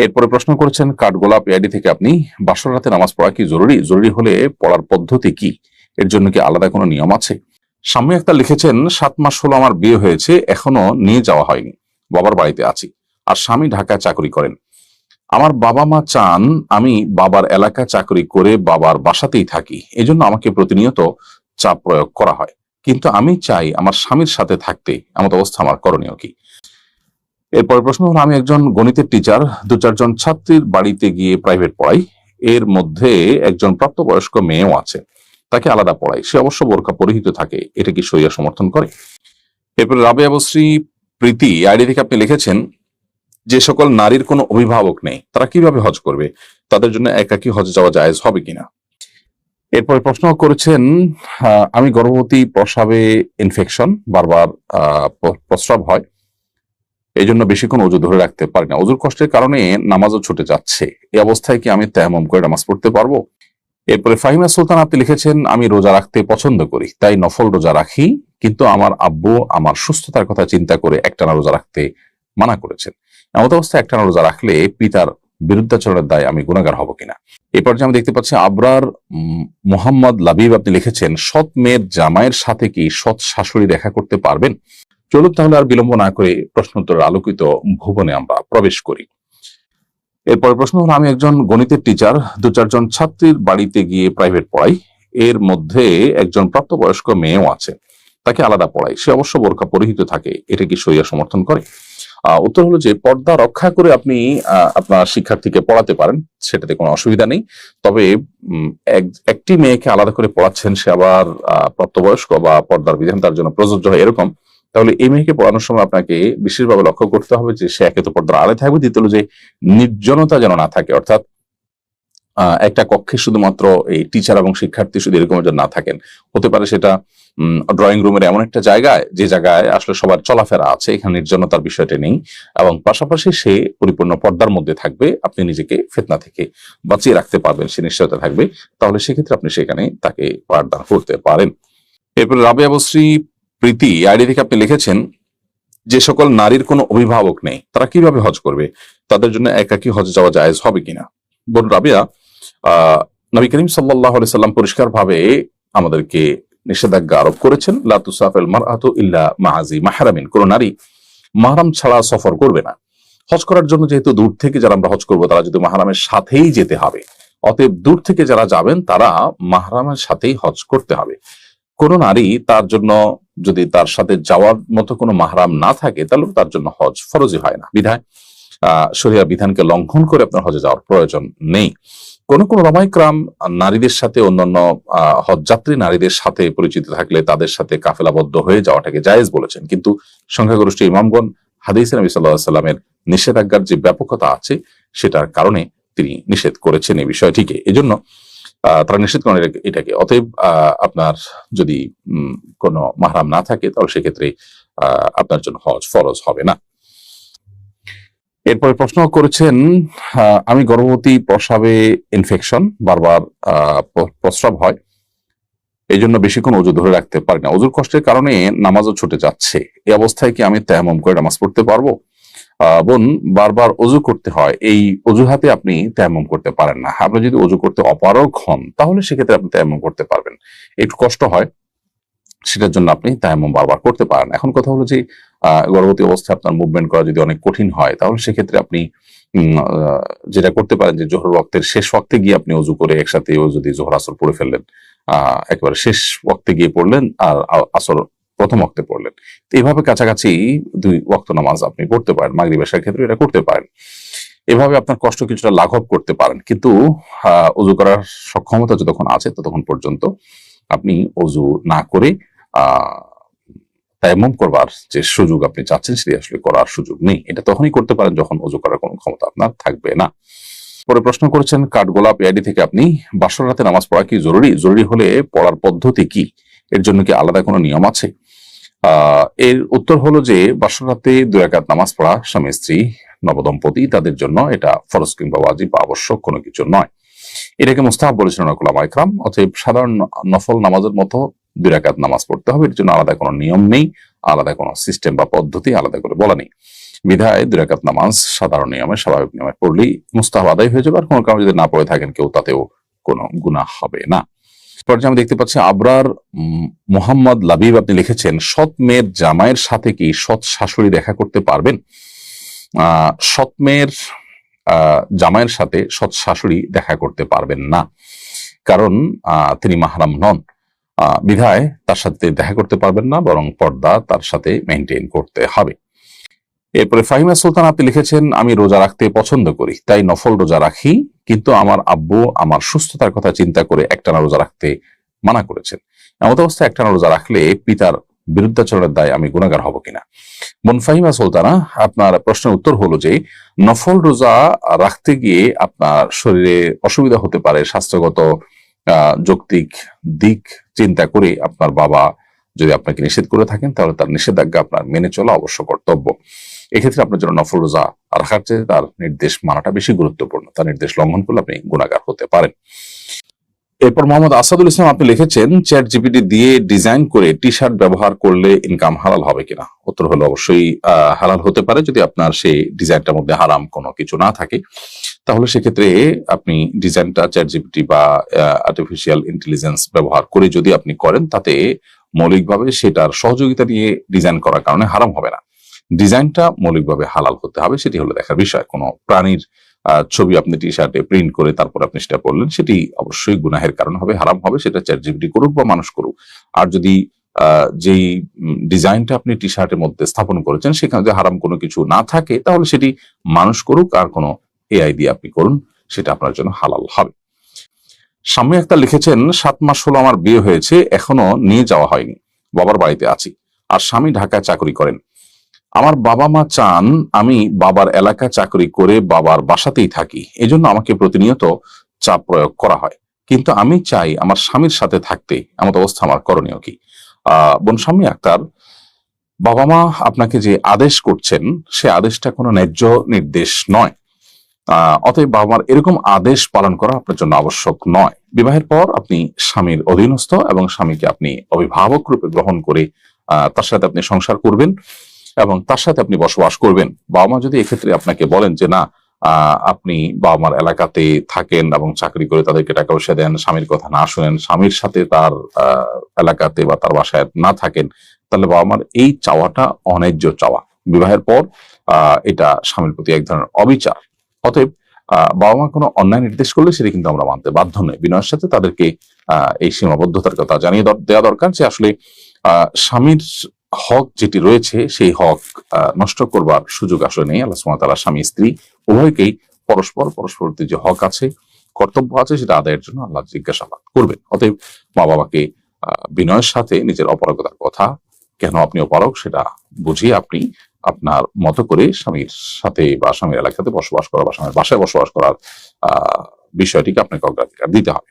এরপরে প্রশ্ন করেছেন কাঠগোলাপ এআইডি থেকে আপনি বাসর রাতে নামাজ পড়া কি জরুরি? জরুরি হলে পড়ার পদ্ধতি কি? এর জন্য কি আলাদা কোনো নিয়ম আছে? স্বামী একটা লিখেছেন, 7 মাস হলো আমার বিয়ে হয়েছে, এখনো নিয়ে যাওয়া হয়নি, বাবার বাড়িতে আছি, আর স্বামী ঢাকায় চাকরি করেন। আমার বাবা মা চান আমি বাবার এলাকা চাকরি করে বাবার বাসাতেই থাকি, এজন্য আমাকে প্রতিনিয়ত চাপ প্রয়োগ করা হয়, কিন্তু আমি চাই আমার স্বামীর সাথে থাকতে, এমন অবস্থা আমার করণীয় কি? এরপরের প্রশ্ন হলো, আমি একজন গণিতের টিচার, 2-4 জন ছাত্রীর বাড়িতে গিয়ে প্রাইভেট পড়াই, এর মধ্যে একজন প্রাপ্তবয়স্ক মেয়েও আছে, তাকে আলাদা পড়াই, সে অবশ্য বোরকা পরিহিত থাকে, এটা কি শরিয়া সমর্থন করে? এরপরে রাবেয়া বসরি প্রীতি আইডি থেকে আপনি লিখেছেন, যে সকল নারীর কোনো অভিভাবক নেই তারা কিভাবে হজ করবে, তাদের জন্য একাকী হজে যাওয়া জায়েজ হবে কিনা? এরপরে প্রশ্ন করেছেন, আমি গর্ভবতী, প্রস্রাবে ইনফেকশন, বারবার প্রস্রাব হয়, এই জন্য বেশিক্ষণ ওযু ধরে রাখতে পারি না, ওযুর কষ্টের কারণে নামাজও ছুটে যাচ্ছে, এই অবস্থায় কি আমি তায়াম্মুম করে নামাজ পড়তে পারবো? এরপরে ফাহিমা সুলতান আপনি লিখেছেন, আমি রোজা রাখতে পছন্দ করি, তাই নফল রোজা রাখি, কিন্তু আমার আব্বু আমার সুস্থতার কথা চিন্তা করে একটানা রোজা রাখতে মানা করেছেন, এমন অবস্থায় একটানা রোজা রাখলে পিতার বিরুদ্ধাচরণের দায় আমি গুনাহগার হব কিনা? এরপর যে আমি দেখতে পাচ্ছি আবরার মোহাম্মদ লাবিব আপনি লিখেছেন, সৎ মেয়ের জামাইয়ের সাথে কি সৎ শাশুড়ি দেখা করতে পারবেন? চলুন তাহলে আর বিলম্ব না করে প্রশ্নোত্তরের আলোকিত ভুবনে আমরা প্রবেশ করি। এরপর প্রশ্ন হলো, আমি একজন গণিতের টিচার, 2-4 জন ছাত্রীর বাড়িতে গিয়ে প্রাইভেট পড়াই, এর মধ্যে একজন প্রাপ্তবয়স্ক মেয়েও আছে, তাকে আলাদা পড়াই, সে অবশ্য বোরকা পরিহিত থাকে, এটা কি শরিয়া সমর্থন করে? উত্তর হলো যে পর্দা রক্ষা করে আপনি আপনার শিক্ষার্থীকে পড়াতে পারেন, সেটাতে কোনো অসুবিধা নেই। তবে একটি মেয়েকে আলাদা করে পড়াচ্ছেন, সে আবার প্রাপ্তবয়স্ক বা পর্দার বিধান তার জন্য প্রযোজ্য হয় এরকম, তাহলে এই মেয়েকে পড়ানোর সময় আপনাকে বিশেষভাবে লক্ষ্য করতে হবে যে সে একে তো পর্দার আড়ালে থাকবে, দ্বিতীয় হলো যে নির্জনতা যেন না থাকে, অর্থাৎ একটা কক্ষে শুধুমাত্র এই টিচার এবং শিক্ষার্থী শুধু এরকম যেন না থাকেন, হতে পারে সেটা ড্রয়িং রুমের এমন একটা জায়গায় যে জায়গায় আসলে সবার চলাফেরা আছে, এখানে নির্জনতার বিষয়টা নেই, এবং পাশাপাশি সে পরিপূর্ণ পর্দার মধ্যে থাকবে, আপনি নিজেকে ফিতনা থেকে বাঁচিয়ে রাখতে পারবেন, সে নিশ্চয়তা থাকবে, তাহলে সেক্ষেত্রে আপনি সেখানে তাকে পাঠদান করতে পারেন। এরপরে রাবেয়া বসরি প্রীতি আইডি থেকে আপনি লিখেছেন, যে সকল নারীর কোনো অভিভাবক নেই তারা কিভাবে হজ করবে, তাদের জন্য একাকী হজে যাওয়া জায়েজ হবে কিনা? বোন রাবেয়া, নবী করিম সাল্লাল্লাহু আলাইহি সাল্লাম পরিষ্কার ভাবে আমাদেরকে নিষেধাজ্ঞা আরোপ করেছেন, লা তুসাফিল মারআতু ইল্লা মা'আজি মাহরামিন, কোন নারী মাহরাম ছাড়া সফর করবে না। হজ করার জন্য যেহেতু দূর থেকে যারা আমরা হজ করবো তারা যদি মাহরামের সাথেই যেতে হবে, অতএব দূর থেকে যারা যাবেন তারা মাহরামের সাথেই হজ করতে হবে। কোন নারী তার জন্য যদি তার সাথে যাওয়ার মতো কোনো মাহরাম না থাকে, তাহলে তার জন্য হজ ফরজই হয় না, বিধায় শরিয়া বিধানকে লঙ্ঘন করে আপনার হজে যাওয়ার প্রয়োজন নেই। কোন কোন ওলামায়ে-কেরাম নারীদের সাথে, অন্যান্য হজযাত্রী নারীদের সাথে পরিচিত থাকলে তাদের সাথে কাফেলাবদ্ধ হয়ে যাওয়াটাকে জায়েজ বলেছেন, কিন্তু সংখ্যাগরিষ্ঠ ইমামগণ হাদিসে নবী সাল্লাল্লাহু আলাইহি ওয়াসাল্লামের নিষেধাজ্ঞার যে ব্যাপকতা আছে সেটার কারণে তিনি নিষেধ করেছেন এই বিষয়টিকে, এজন্য তারা নিষেধ করেন এটাকে। অতএব আপনার যদি কোনো মাহরাম না থাকে তাহলে সেক্ষেত্রে আপনার জন্য হজ ফরজ হবে না। এরপরে প্রশ্ন করেছেন, আমি গর্ভবতী, প্রস্রাবে ইনফেকশন, বারবার প্রস্রাব হয়, এই জন্য বেশিক্ষণ ওযু ধরে রাখতে পারি না, ওযুর কষ্টের কারণে নামাজও ছুটে যাচ্ছে, এই অবস্থায় কি আমি তায়াম্মুম করে নামাজ পড়তে পারবো? বোন, বারবার ওযু করতে হয়, এই অজুহাতে আপনি তায়াম্মুম করতে পারেন না। আপনি যদি ওযু করতে অপারগ হন তাহলে সেক্ষেত্রে আপনি তায়াম্মুম করতে পারবেন, একটু কষ্ট হয় সেটার জন্য আপনি তায়াম্মুম বারবার করতে পারেন। এখন কথা হলো যে গর্ভবতী অবস্থায় আপনার মুভমেন্ট করা যদি অনেক কঠিন হয়, তাহলে সেক্ষেত্রে আপনি যেটা করতে পারেন যে জোহর ওয়াক্তের শেষ ওয়াক্তে গিয়ে আপনি ওযু করে একসাথে যদি জোহর আসর পড়ে ফেললেন, একেবারে শেষ ওয়াক্তে গিয়ে পড়লেন আর আসর প্রথম ওয়াক্তে পড়লেন, এইভাবে কাছাকাছি 2 ওয়াক্ত নামাজ আপনি পড়তে পারেন, মাগরিব এশার ক্ষেত্রে এটা করতে পারেন, এভাবে আপনার কষ্ট কিছুটা লাঘব করতে পারেন। কিন্তু ওযু করার সক্ষমতা যতক্ষণ আছে ততক্ষণ পর্যন্ত আপনি ওযু না করে তায়াম্মুম করবার যে সুযোগ আপনি চাচ্ছেন সেটি আসলে করার সুযোগ নেই, এটা তখনই করতে পারেন যখন ওযু করার কোনো ক্ষমতা আপনার থাকবে না। পরে প্রশ্ন করেছেন কাঠগোলাপ এআইডি থেকে আপনি, বাসর রাতে নামাজ পড়া কি জরুরি? জরুরি হলে পড়ার পদ্ধতি কি? এর জন্য কি আলাদা কোনো নিয়ম আছে? এর উত্তর হলো যে বাসর রাতে 2 রাকাত নামাজ পড়া স্বামী স্ত্রী নবদম্পতি তাদের জন্য এটা ফরজ কিংবা ওয়াজিব বা আবশ্যক কোনো কিছু নয়, এটাকে মুস্তাহাব বলেছেন ওলামায়ে-কেরাম। অতএব সাধারণ নফল নামাজের মতো 2 রাকাত নামাজ পড়তে হবে, এর জন্য আলাদা কোনো নিয়ম নেই, আলাদা কোনো সিস্টেম বা পদ্ধতি আলাদা করে বলা নেই। বিধায় 2 রাকাত নামাজ সাধারণ নিয়মে স্বাভাবিক নিয়মে পড়লেই মুস্তাহাব আদায় হয়ে যাবে, আর কোনো কারণে যদি না পড়ে থাকেন কেউ তাতেও কোনো গুনাহ হবে না। পর্যায়ে আমি দেখতে পাচ্ছি আবরার মোহাম্মদ লাবিব, আপনি লিখেছেন সৎ মেয়ের জামাইয়ের সাথে কি সৎ শাশুড়ি দেখা করতে পারবেন? সৎ মেয়ের জামাইয়ের সাথে সৎ শাশুড়ি দেখা করতে পারবেন না, কারণ তিনি মাহরাম নন, বিধায় তার সাথে দেখা করতে পারবেন না, বরং পর্দা তার সাথে মেনটেন করতে হবে। এরপরে ফাহিমা সুলতান, আপনি লিখেছেন আমি রোজা রাখতে পছন্দ করি, তাই নফল রোজা রাখি, কিন্তু আমার আব্বু আমার সুস্থতার কথা চিন্তা করে একটানা রোজা রাখতে মানা করেছেন। এমত অবস্থায় একটানা রোজা রাখলে পিতার বিরুদ্ধাচরণের দায় আমি গুনাহগার হব কিনা? বোন ফাহিমা সুলতানা, আপনার প্রশ্নের উত্তর হলো যে নফল রোজা রাখতে গিয়ে আপনার শরীরে অসুবিধা হতে পারে, স্বাস্থ্যগত যৌক্তিক দিক চিন্তা করে আপনার বাবা যদি আপনাকে নিষেধ করে থাকেন তাহলে তার নিষেধাজ্ঞা আপনার মেনে চলা অবশ্য কর্তব্য। এক্ষেত্রে আপনার জন্য নফল রোজা রাখার চেয়ে তার নির্দেশ মানাটা বেশি গুরুত্বপূর্ণ, তার নির্দেশ লঙ্ঘন করলে আপনি গুনাহগার হতে পারেন। এরপর মোহাম্মদ আসাদুল ইসলাম, আপনি লিখেছেন চ্যাট জিপিটি দিয়ে ডিজাইন করে টি শার্ট ব্যবহার করলে ইনকাম হালাল হবে কিনা? উত্তর হলো অবশ্যই হালাল হতে পারে, যদি আপনার সেই ডিজাইনটার মধ্যে হারাম কোনো কিছু না থাকে। তাহলে সেক্ষেত্রে আপনি ডিজাইনটা চ্যাট জিপিটি বা আর্টিফিশিয়াল ইন্টেলিজেন্স ব্যবহার করে যদি আপনি করেন, তাতে মৌলিকভাবে সেটার সহযোগিতা নিয়ে ডিজাইন করার কারণে হারাম হবে না। ডিজাইনটা মৌলিকভাবে হালাল হতে হবে, সেটি হলো দেখার বিষয়। কোনো প্রাণীর ছবি আপনি টি শার্টে প্রিন্ট করে তারপর আপনি সেটা পড়লেন, সেটি অবশ্যই গুনাহের কারণ হবে, হারাম হবে, সেটা চ্যাট জিপিটি করুক বা মানুষ করুক। আর যদি যেই ডিজাইনটা আপনি টি শার্টের মধ্যে স্থাপন করেছেন সেখানে যদি হারাম কোনো কিছু না থাকে, তাহলে সেটি মানুষ করুক আর কোনো এআই দিয়ে আপনি করুন, সেটা আপনার জন্য হালাল হবে। শাম্মী আক্তার লিখেছেন 7 মাস হলো আমার বিয়ে হয়েছে, এখনো নিয়ে যাওয়া হয়নি, বাবার বাড়িতে আছি, আর স্বামী ঢাকায় চাকরি করেন। আমার বাবা মা চান আমি বাবার এলাকায় চাকরি করে বাবার বাসাতেই থাকি, এজন্য আমাকে প্রতিনিয়ত চাপ প্রয়োগ করা হয়, কিন্তু আমি চাই আমার স্বামীর সাথে থাকতে, এমন অবস্থা আমার করণীয় কি? বোন শাম্মী আক্তার, বাবা মা আপনাকে যে আদেশ করছেন সে আদেশটা কোনো ন্যায্য নির্দেশ নয়, অতএব বাবা মার এরকম আদেশ পালন করা আপনার জন্য আবশ্যক নয়। বিবাহের পর আপনি স্বামীর অধীনস্থ এবং স্বামীকে আপনি অভিভাবক রূপে গ্রহণ করে তার সাথে আপনি সংসার করবেন এবং তার সাথে আপনি বসবাস করবেন। বাবা মা যদি এক্ষেত্রে আপনাকে বলেন যে না, আপনি বাবা মার এলাকাতে থাকেন এবং চাকরি করে তাদেরকে টাকা পয়সা দেন, স্বামীর কথা না শুনেন, স্বামীর সাথে তার এলাকাতে বা তার বাসায় না থাকেন, তাহলে বাবা মার এই চাওয়াটা অন্যায্য চাওয়া। বিবাহের পর এটা স্বামীর প্রতি এক ধরনের অবিচার। অতএব বাবা মা কোনো অন্যায় নির্দেশ করলে সেটা কিন্তু আমরা মানতে বাধ্য নই। বিনয়ের সাথে তাদেরকে এই সীমাবদ্ধতার কথা জানিয়ে দেওয়া দরকার যে আসলে স্বামীর হক যেটি রয়েছে সেই হক নষ্ট করবার সুযোগ আসলে নেই। আল্লাহ সুবহানাহু ওয়া তাআলা স্বামী স্ত্রী উভয়কেই পরস্পরের যে হক আছে, কর্তব্য আছে, সেটা আদায়ের জন্য আল্লাহ জিজ্ঞাসাবাদ করবেন। অতএব মা বাবাকে বিনয়ের সাথে নিজের অপারগতার কথা, কেন আপনি অপারগ সেটা বুঝিয়ে আপনি আপনার মতো করে স্বামীর সাথে বা স্বামীর এলাকাতে বসবাস করা বা স্বামীর বাসায় বসবাস করার বিষয়টিকে আপনাকে অগ্রাধিকার দিতে হবে।